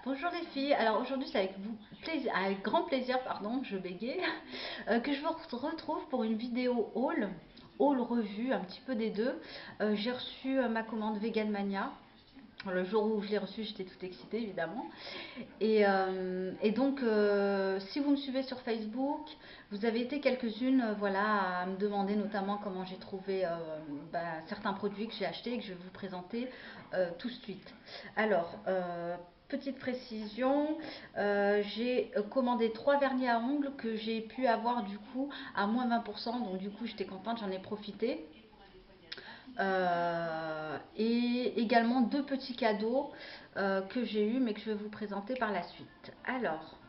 Bonjour les filles, alors aujourd'hui c'est avec vous avec grand plaisir, pardon, je bégaye, que je vous retrouve pour une vidéo haul revue, un petit peu des deux. J'ai reçu ma commande Vegan Mania. Le jour où je l'ai reçue, j'étais toute excitée évidemment. Et donc, si vous me suivez sur Facebook, vous avez été quelques-unes, voilà, à me demander notamment comment j'ai trouvé certains produits que j'ai achetés et que je vais vous présenter tout de suite. Alors, petite précision, j'ai commandé 3 vernis à ongles que j'ai pu avoir du coup à moins 20%, donc du coup j'étais contente, j'en ai profité. Et également 2 petits cadeaux que j'ai eu mais que je vais vous présenter par la suite. Alors,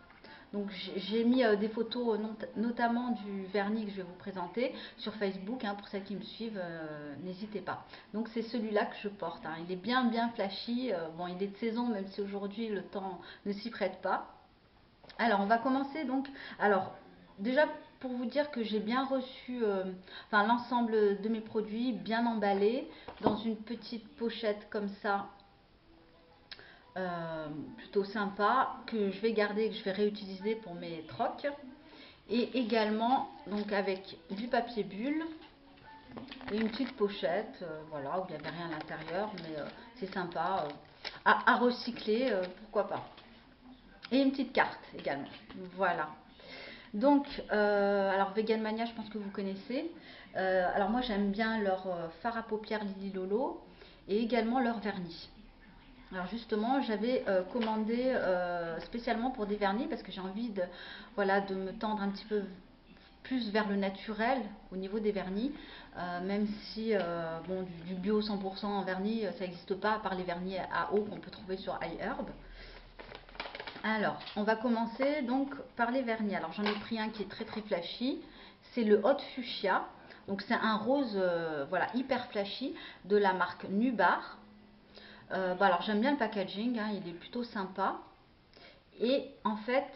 donc j'ai mis des photos notamment du vernis que je vais vous présenter sur Facebook, hein, pour celles qui me suivent, n'hésitez pas. Donc c'est celui-là que je porte, hein. Il est bien flashy, bon il est de saison même si aujourd'hui le temps ne s'y prête pas. Alors, on va commencer donc. Alors, déjà pour vous dire que j'ai bien reçu enfin, l'ensemble de mes produits bien emballés dans une petite pochette comme ça, plutôt sympa, que je vais garder, que je vais réutiliser pour mes trocs. Et également donc avec du papier bulle et une petite pochette, voilà, où il n'y avait rien à l'intérieur, mais c'est sympa, à recycler, pourquoi pas. Et une petite carte également. Voilà. Donc, alors Vegan Mania, je pense que vous connaissez. Alors moi, j'aime bien leur fard à paupières Lily Lolo et également leur vernis. Alors justement, j'avais commandé spécialement pour des vernis parce que j'ai envie de, voilà, de me tendre un petit peu plus vers le naturel au niveau des vernis, même si bon, du bio 100% en vernis, ça n'existe pas à part les vernis à eau qu'on peut trouver sur iHerb. Alors, on va commencer donc par les vernis. Alors, j'en ai pris un qui est très flashy. C'est le Hot Fuchsia. Donc, c'est un rose, voilà, hyper flashy de la marque Nubar. Alors, j'aime bien le packaging, hein, il est plutôt sympa. Et en fait,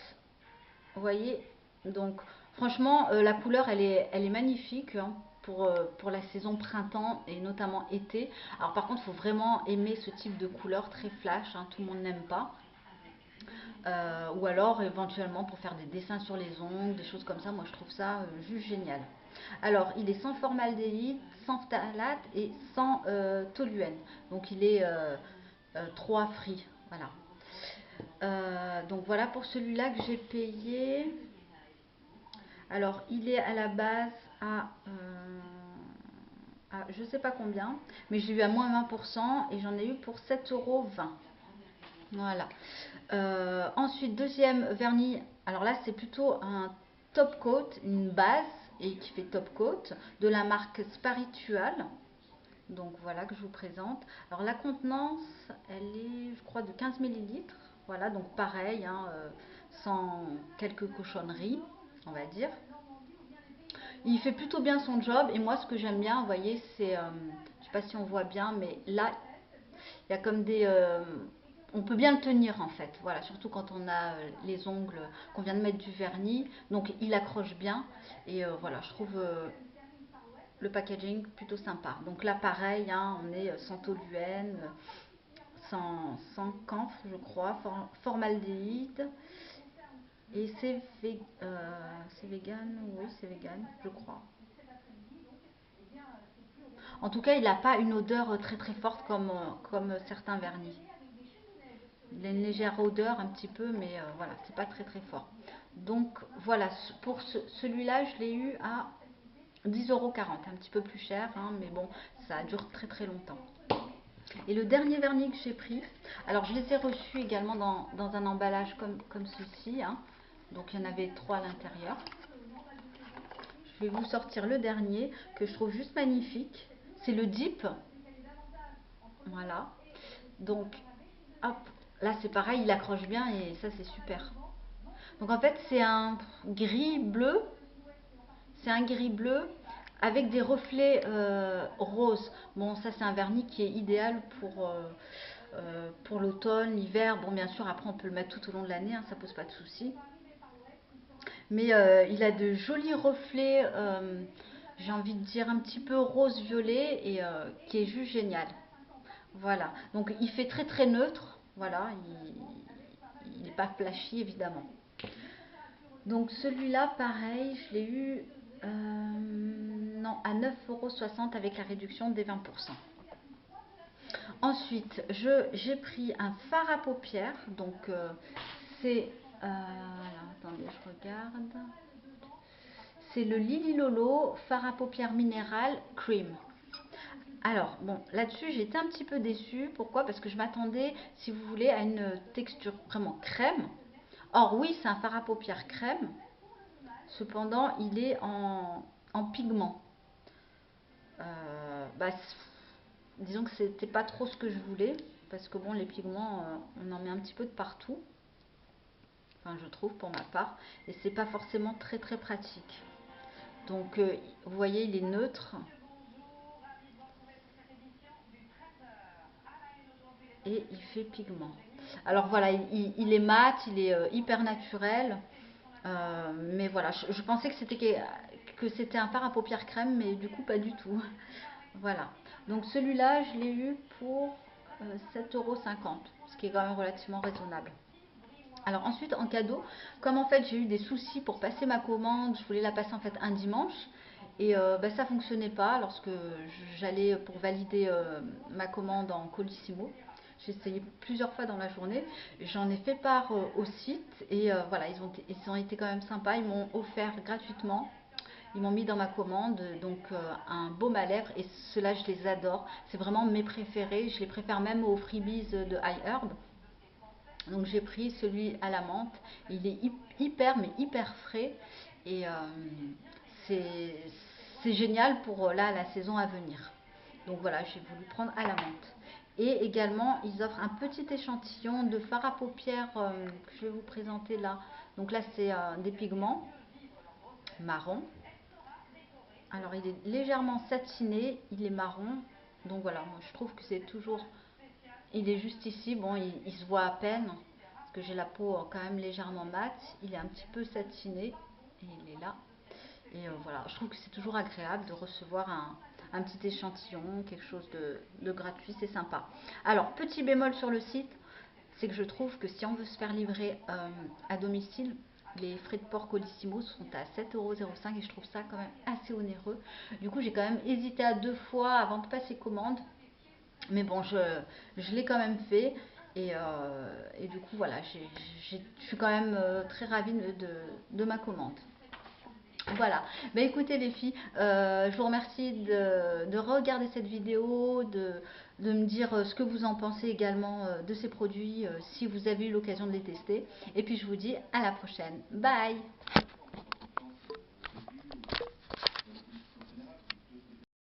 vous voyez, donc, franchement, la couleur, elle est magnifique, hein, pour la saison printemps et notamment été. Alors, par contre, il faut vraiment aimer ce type de couleur très flash, hein, tout le monde n'aime pas. Ou alors éventuellement pour faire des dessins sur les ongles, des choses comme ça, moi je trouve ça juste génial. Alors il est sans formaldéhyde, sans phthalate et sans toluène. Donc il est 3 free. Voilà. Donc voilà pour celui-là que j'ai payé. Alors il est à la base à je sais pas combien, mais j'ai eu à moins 20% et j'en ai eu pour 7,20 €. Voilà. Ensuite, deuxième vernis. Alors là, c'est plutôt un top coat, une base et qui fait top coat de la marque Spiritual. Donc voilà que je vous présente. Alors la contenance, elle est, je crois, de 15 millilitres. Voilà, donc pareil, hein, sans quelques cochonneries, on va dire. Il fait plutôt bien son job et moi, ce que j'aime bien, vous voyez, c'est, je sais pas si on voit bien, mais là, il y a comme des, on peut bien le tenir en fait, voilà, surtout quand on a les ongles, qu'on vient de mettre du vernis, donc il accroche bien et voilà, je trouve le packaging plutôt sympa. Donc là pareil, hein, on est sans toluène, sans camphre je crois, formaldéhyde et c'est vegan, oui c'est vegan je crois. En tout cas il n'a pas une odeur très forte comme certains vernis. Il a une légère odeur un petit peu, mais voilà, c'est pas très fort. Donc voilà, pour celui-là, je l'ai eu à 10,40 €, un petit peu plus cher, hein, mais bon, ça dure très longtemps. Et le dernier vernis que j'ai pris, alors je les ai reçus également dans un emballage comme ceci, hein. Donc il y en avait 3 à l'intérieur. Je vais vous sortir le dernier que je trouve juste magnifique. C'est le Deep. Voilà. Donc, hop, là c'est pareil, il accroche bien et ça c'est super. Donc en fait c'est un gris bleu, c'est un gris bleu avec des reflets roses. Bon ça c'est un vernis qui est idéal pour l'automne, l'hiver. Bon bien sûr après on peut le mettre tout au long de l'année, hein, ça pose pas de souci. Mais il a de jolis reflets, j'ai envie de dire un petit peu rose-violet et qui est juste génial. Voilà, donc il fait très neutre, voilà, pas flashy évidemment. Donc celui-là, pareil, je l'ai eu non, à 9,60 € avec la réduction des 20%. Ensuite, j'ai pris un fard à paupières. Donc c'est... alors, attendez, je regarde. C'est le Lily Lolo fard à paupières minéral cream. Alors, bon, là-dessus, j'ai été un petit peu déçue. Pourquoi? Parce que je m'attendais, si vous voulez, à une texture vraiment crème. Or, oui, c'est un fard à paupières crème. Cependant, il est en pigment. Bah, disons que c'était pas trop ce que je voulais. Parce que bon, les pigments, on en met un petit peu de partout. Enfin, je trouve pour ma part. Et c'est pas forcément très très pratique. Donc, vous voyez, il est neutre. Et il fait pigment. Alors voilà, il est mat, il est hyper naturel. Mais voilà, je pensais que c'était un fard à paupières crème, mais du coup pas du tout. Voilà. Donc celui-là, je l'ai eu pour 7,50 €, ce qui est quand même relativement raisonnable. Alors ensuite, en cadeau, comme en fait j'ai eu des soucis pour passer ma commande, je voulais la passer en fait un dimanche. Et bah, ça fonctionnait pas lorsque j'allais pour valider ma commande en Colissimo. J'ai essayé plusieurs fois dans la journée. J'en ai fait part au site et voilà, ils ont été quand même sympas. Ils m'ont offert gratuitement. Ils m'ont mis dans ma commande donc un baume à lèvres et ceux-là je les adore. C'est vraiment mes préférés. Je les préfère même aux freebies de iHerb. Donc j'ai pris celui à la menthe. Il est hyper mais hyper frais et c'est génial pour là la saison à venir. Donc voilà, j'ai voulu prendre à la menthe. Et également, ils offrent un petit échantillon de fard à paupières que je vais vous présenter là. Donc là, c'est des pigments marron. Alors, il est légèrement satiné, il est marron. Donc voilà, moi je trouve que c'est toujours... Il est juste ici, bon, il se voit à peine, parce que j'ai la peau quand même légèrement mate. Il est un petit peu satiné, et il est là. Et voilà, je trouve que c'est toujours agréable de recevoir un petit échantillon, quelque chose de gratuit, c'est sympa. Alors, petit bémol sur le site, c'est que je trouve que si on veut se faire livrer à domicile, les frais de port Colissimo sont à 7,05 € et je trouve ça quand même assez onéreux. Du coup, j'ai quand même hésité à 2 fois avant de passer commande. Mais bon, je l'ai quand même fait. Et du coup, voilà, je suis quand même très ravie de ma commande. Voilà, bah écoutez les filles, je vous remercie de regarder cette vidéo, de me dire ce que vous en pensez également de ces produits, si vous avez eu l'occasion de les tester. Et puis je vous dis à la prochaine. Bye!